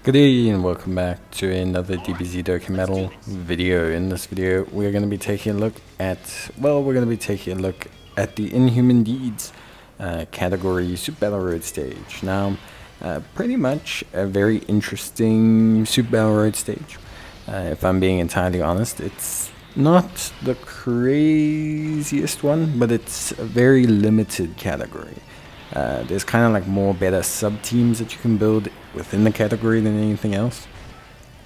Good day and welcome back to another DBZ Dokkan video. In this video, we're going to be taking a look at, the Inhuman Deeds category Super Battle Road stage. Now, pretty much a very interesting Super Battle Road stage. If I'm being entirely honest, it's not the craziest one, but it's a very limited category. There's kind of like more better sub-teams that you can build within the category than anything else.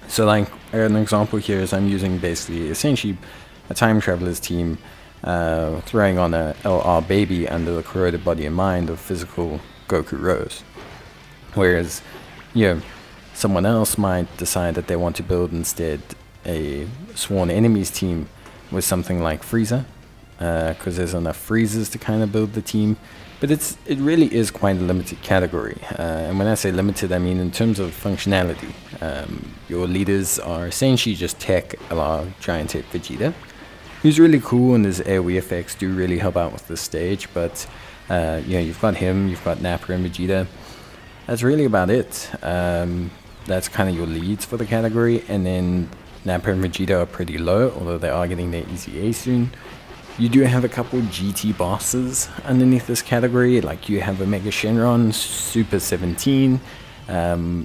So like an example here is I'm using essentially a time traveler's team, throwing on a LR baby under the corroded body and mind of physical Goku Rose. Whereas, someone else might decide that they want to build instead a sworn enemies team with something like Frieza, because there's enough Friezas to kind of build the team. But it really is quite a limited category, and when I say limited, I mean in terms of functionality. Your leaders are essentially just Tech LR Giant Ape Vegeta, who's really cool, and his AoE effects do really help out with this stage. But you've got him, you've got Nappa and Vegeta. That's really about it. That's kind of your leads for the category, and then Nappa and Vegeta are pretty low, although they are getting their Easy A soon. You do have a couple GT bosses underneath this category, like you have Omega Shenron, Super 17,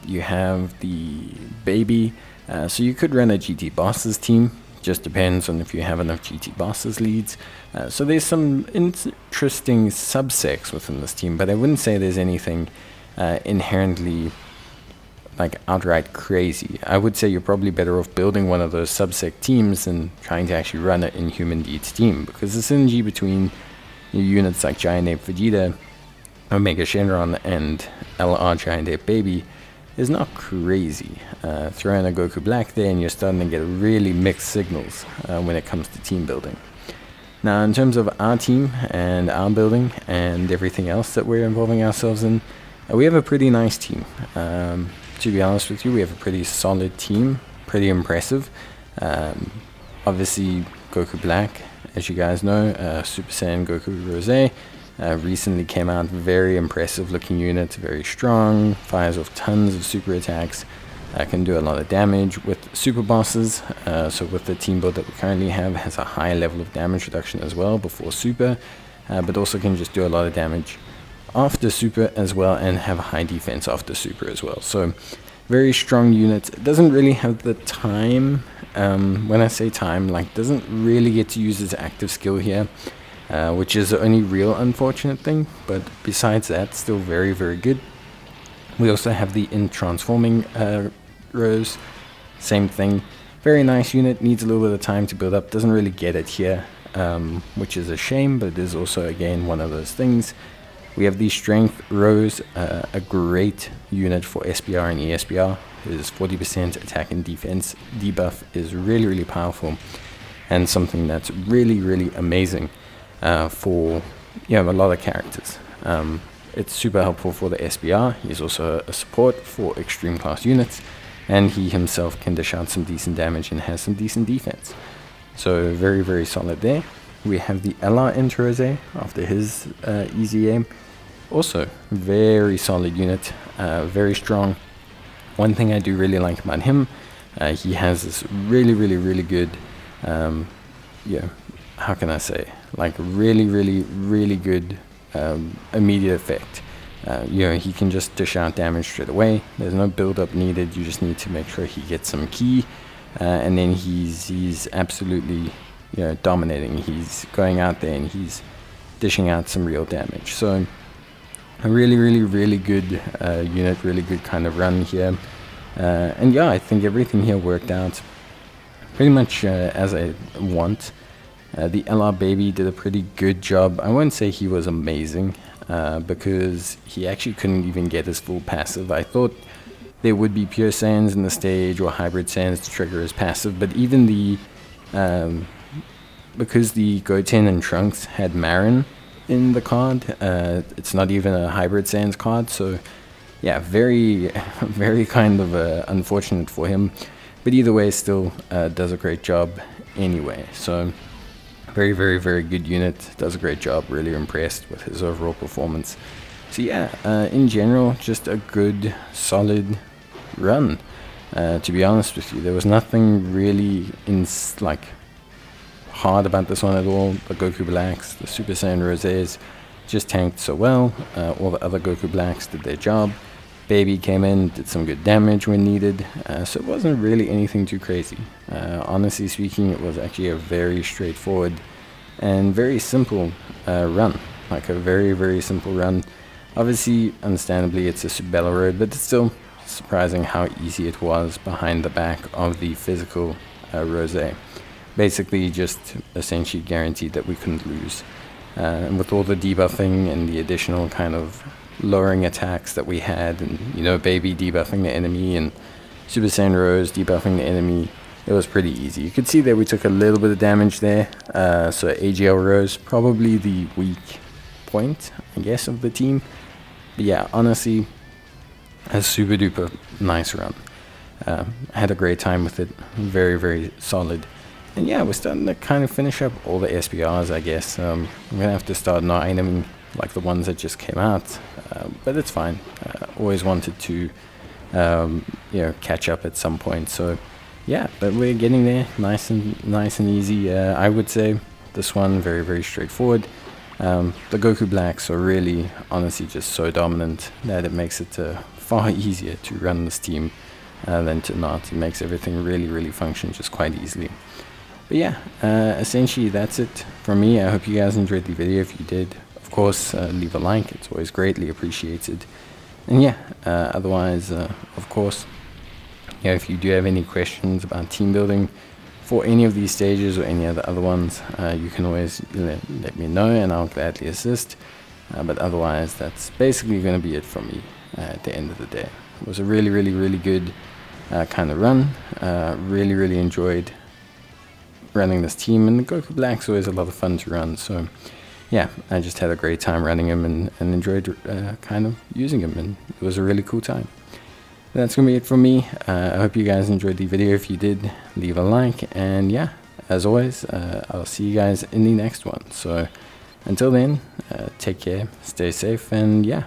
you have the Baby, so you could run a GT bosses team, just depends on if you have enough GT bosses leads. So there's some interesting subsects within this team, but I wouldn't say there's anything inherently like outright crazy. I would say you're probably better off building one of those subsect teams than trying to actually run an Inhuman Deeds team, because the synergy between your units like Giant Ape Vegeta, Omega Shenron, and LR Giant Ape Baby is not crazy. Throw in a Goku Black there and you're starting to get really mixed signals when it comes to team building. Now, in terms of our team and our building and everything else that we're involving ourselves in, we have a pretty nice team. To be honest with you, we have a pretty solid team, pretty impressive. Obviously, Goku Black, as you guys know, Super Saiyan Goku Rose, recently came out, very impressive looking unit, very strong, fires off tons of super attacks, can do a lot of damage with super bosses. So with the team build that we currently have, has a high level of damage reduction as well before super, but also can just do a lot of damage after super as well, and have high defense after super as well. So very strong unit. It doesn't really have the time, when I say time, like doesn't really get to use its active skill here, which is the only real unfortunate thing, but besides that, still very good. We also have the transforming Rose, same thing, very nice unit, needs a little bit of time to build up, doesn't really get it here, which is a shame, but it is also again one of those things. We have the Strength Rose, a great unit for SBR and ESBR. His 40% attack and defense debuff is really powerful, and something that's really amazing for a lot of characters. It's super helpful for the SBR. He's also a support for extreme class units, and he himself can dish out some decent damage and has some decent defense. So very solid there. We have the LR Rose after his Easy Aim. Also, very solid unit, very strong. One thing I do really like about him, he has this really good, how can I say, like really good immediate effect. He can just dish out damage straight away. There's no build up needed. You just need to make sure he gets some ki, and then he's absolutely dominating. He's going out there and he's dishing out some real damage. So a really good unit, really good kind of run here, and I think everything here worked out pretty much as I want. The LR Baby did a pretty good job. I won't say he was amazing, because he actually couldn't even get his full passive. I thought there would be pure Saiyans in the stage or hybrid Saiyans to trigger his passive, but even the because the Goten and Trunks had Marin in the card, it's not even a hybrid Saiyans card, so yeah, very kind of unfortunate for him, but either way still does a great job anyway. So very good unit, does a great job, really impressed with his overall performance. So yeah, in general, just a good solid run. To be honest with you, there was nothing really hard about this one at all. The Goku Blacks, the Super Saiyan Rosés just tanked so well. All the other Goku Blacks did their job. Baby came in, did some good damage when needed, so it wasn't really anything too crazy. Honestly speaking, it was actually a very straightforward and very simple run. Like a very, very simple run. Obviously, understandably, it's a Super Battle Road, but it's still surprising how easy it was behind the back of the physical Rosé. Basically, just essentially guaranteed that we couldn't lose. And with all the debuffing and the additional kind of lowering attacks that we had, and you know, Baby debuffing the enemy and Super Saiyan Rose debuffing the enemy, it was pretty easy. You could see that we took a little bit of damage there. So AGL Rose, probably the weak point, I guess, of the team. But yeah, honestly, a super duper nice run. I had a great time with it. Very, very solid. And yeah, we're starting to kind of finish up all the SPRs, I guess. I'm gonna have to start not iteming like the ones that just came out, but it's fine. Always wanted to, you know, catch up at some point. So yeah, but we're getting there, nice and easy. I would say this one very, very straightforward. The Goku Blacks are really, honestly, just so dominant that it makes it far easier to run this team than to not. It makes everything really, really function just quite easily. But yeah, essentially that's it from me. I hope you guys enjoyed the video. If you did, of course, leave a like. It's always greatly appreciated. And yeah, otherwise, of course, yeah, if you do have any questions about team building for any of these stages or any of the other ones, you can always let me know and I'll gladly assist. But otherwise, that's basically going to be it from me at the end of the day. It was a really, really, really good kind of run. Really, really enjoyed running this team, and the Goku Black's always a lot of fun to run. So yeah, I just had a great time running him and enjoyed kind of using him, and it was a really cool time. That's gonna be it from me. I hope you guys enjoyed the video. If you did, leave a like, and yeah, as always, I'll see you guys in the next one. So until then, take care, stay safe, and yeah,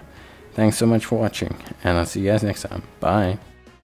thanks so much for watching, and I'll see you guys next time. Bye.